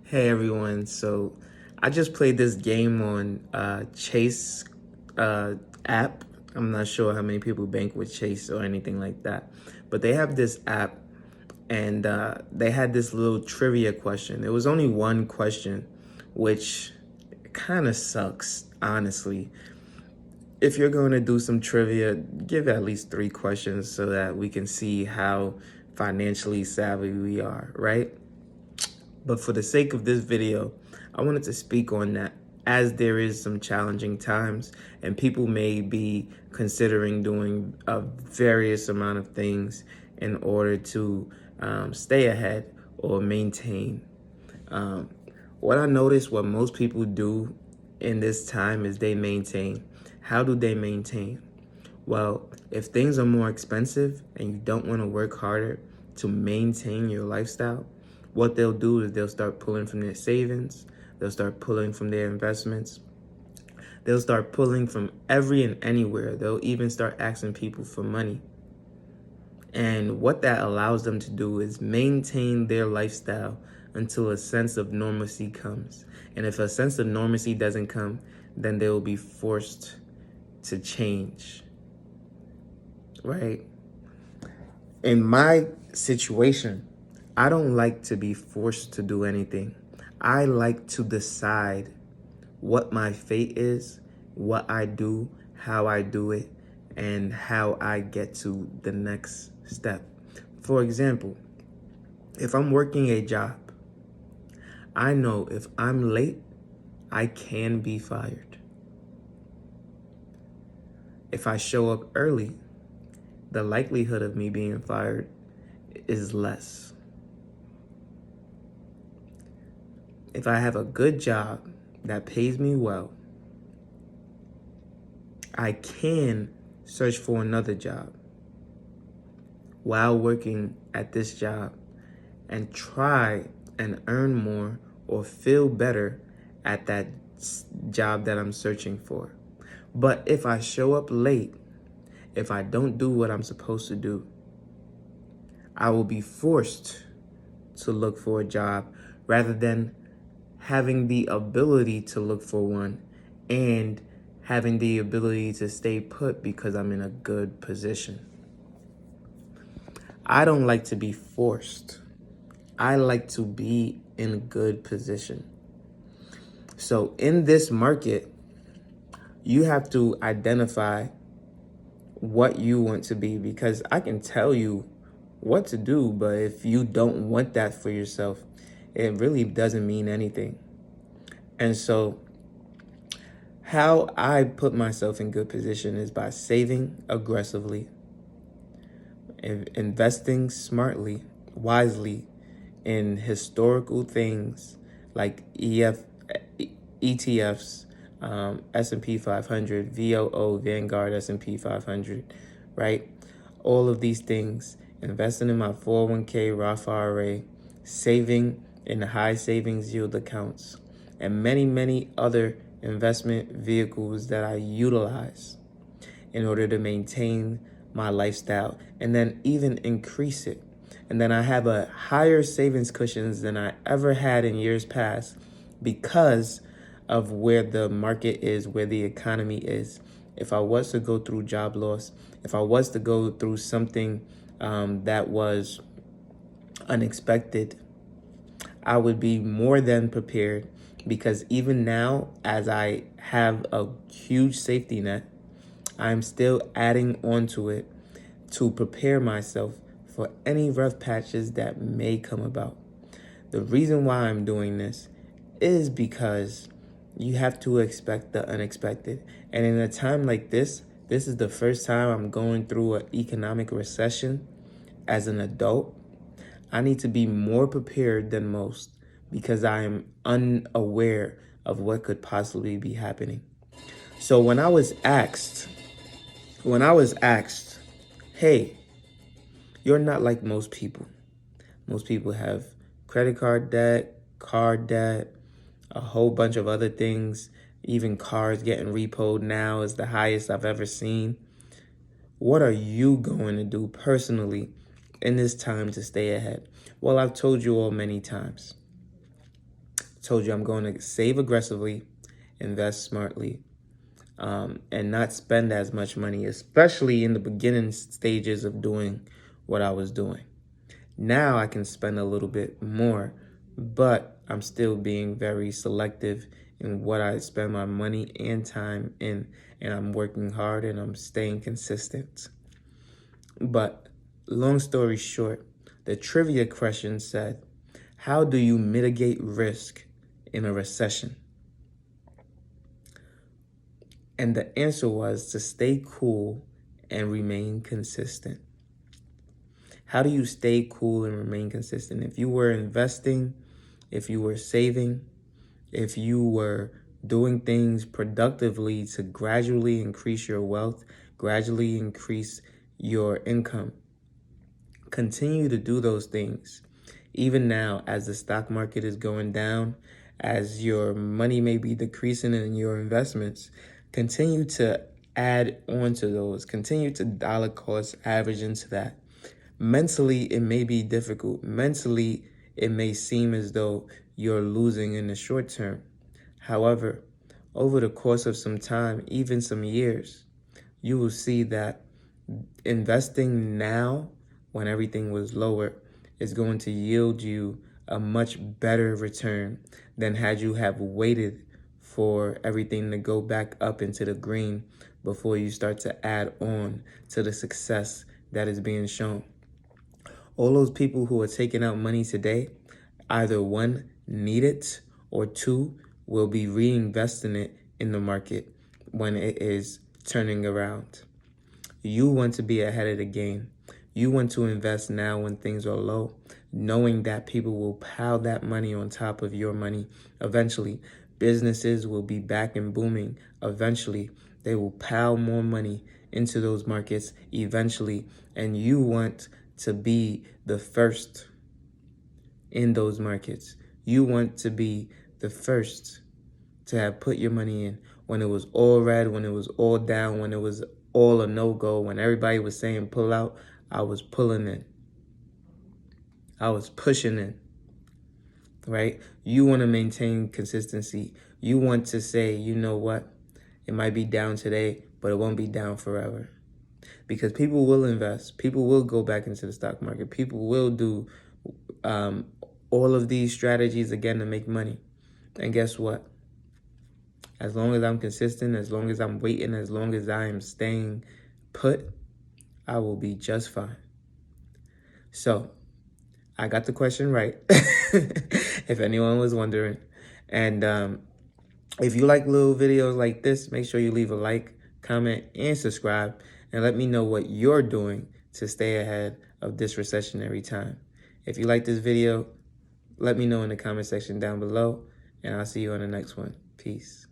Hey everyone, so I just played this game on Chase app. I'm not sure how many people bank with Chase or anything like that, but they have this app and they had this little trivia question. It was only one question, which kind of sucks, honestly. If you're going to do some trivia, give at least 3 questions so that we can see how financially savvy we are, right? But for the sake of this video, I wanted to speak on that as there is some challenging times and people may be considering doing a various amount of things in order to stay ahead or maintain. Um, what I notice what most people do in this time is they maintain. How do they maintain? Well, if things are more expensive and you don't want to work harder to maintain your lifestyle, what they'll do is they'll start pulling from their savings, they'll start pulling from their investments, they'll start pulling from every and anywhere. They'll even start asking people for money. And what that allows them to do is maintain their lifestyle until a sense of normalcy comes. And if a sense of normalcy doesn't come, then they will be forced to change, right? In my situation, I don't like to be forced to do anything. I like to decide what my fate is, what I do, how I do it, and how I get to the next step. For example, if I'm working a job, I know if I'm late, I can be fired. If I show up early, the likelihood of me being fired is less. If I have a good job that pays me well, I can search for another job while working at this job and try and earn more or feel better at that job that I'm searching for. But if I show up late, if I don't do what I'm supposed to do, I will be forced to look for a job rather than having the ability to look for one and having the ability to stay put because I'm in a good position. I don't like to be forced. I like to be in a good position. So in this market, you have to identify what you want to be, because I can tell you what to do, but if you don't want that for yourself, it really doesn't mean anything. And so how I put myself in good position is by saving aggressively, investing smartly, wisely in historical things like ETFs, S&P 500, VOO, Vanguard S&P 500, right? All of these things, investing in my 401k, Roth IRA, saving in the high savings yield accounts, and many, many other investment vehicles that I utilize in order to maintain my lifestyle and then even increase it. And then I have a higher savings cushions than I ever had in years past because of where the market is, where the economy is. If I was to go through job loss, if I was to go through something that was unexpected, I would be more than prepared, because even now, as I have a huge safety net, I'm still adding onto it to prepare myself for any rough patches that may come about. The reason why I'm doing this is because you have to expect the unexpected. And in a time like this is the first time I'm going through an economic recession as an adult. I need to be more prepared than most because I am unaware of what could possibly be happening. So when I was asked, hey, you're not like most people. Most people have credit card debt, car debt, a whole bunch of other things. Even cars getting repoed now is the highest I've ever seen. What are you going to do personally in this time to stay ahead? Well, I've told you all many times. told you I'm going to save aggressively, invest smartly, and not spend as much money, especially in the beginning stages of doing what I was doing. Now I can spend a little bit more, but I'm still being very selective in what I spend my money and time in, and I'm working hard and I'm staying consistent. But long story short, the trivia question said, how do you mitigate risk in a recession? And the answer was to stay cool and remain consistent. How do you stay cool and remain consistent? If you were investing, if you were saving, if you were doing things productively to gradually increase your wealth, gradually increase your income, continue to do those things. Even now, as the stock market is going down, as your money may be decreasing in your investments, continue to add on to those. Continue to dollar cost average into that. Mentally, it may be difficult. Mentally, it may seem as though you're losing in the short term. However, over the course of some time, even some years, you will see that investing now when everything was lower is going to yield you a much better return than had you have waited for everything to go back up into the green before you start to add on to the success that is being shown. All those people who are taking out money today, either one, need it, or two, will be reinvesting it in the market when it is turning around. You want to be ahead of the game. You want to invest now when things are low, knowing that people will pile that money on top of your money eventually. Businesses will be back and booming eventually. They will pile more money into those markets eventually, and you want to be the first in those markets. You want to be the first to have put your money in when it was all red, when it was all down, when it was all a no-go, when everybody was saying pull out. I was pulling in. I was pushing in, right? You want to maintain consistency. You want to say, you know what? It might be down today, but it won't be down forever. Because people will invest. People will go back into the stock market. People will do all of these strategies again to make money. And guess what? As long as I'm consistent, as long as I'm waiting, as long as I am staying put, I will be just fine. So, I got the question right, if anyone was wondering. And if you like little videos like this, make sure you leave a like, comment, and subscribe. And let me know what you're doing to stay ahead of this recessionary time. If you like this video, let me know in the comment section down below. And I'll see you on the next one. Peace.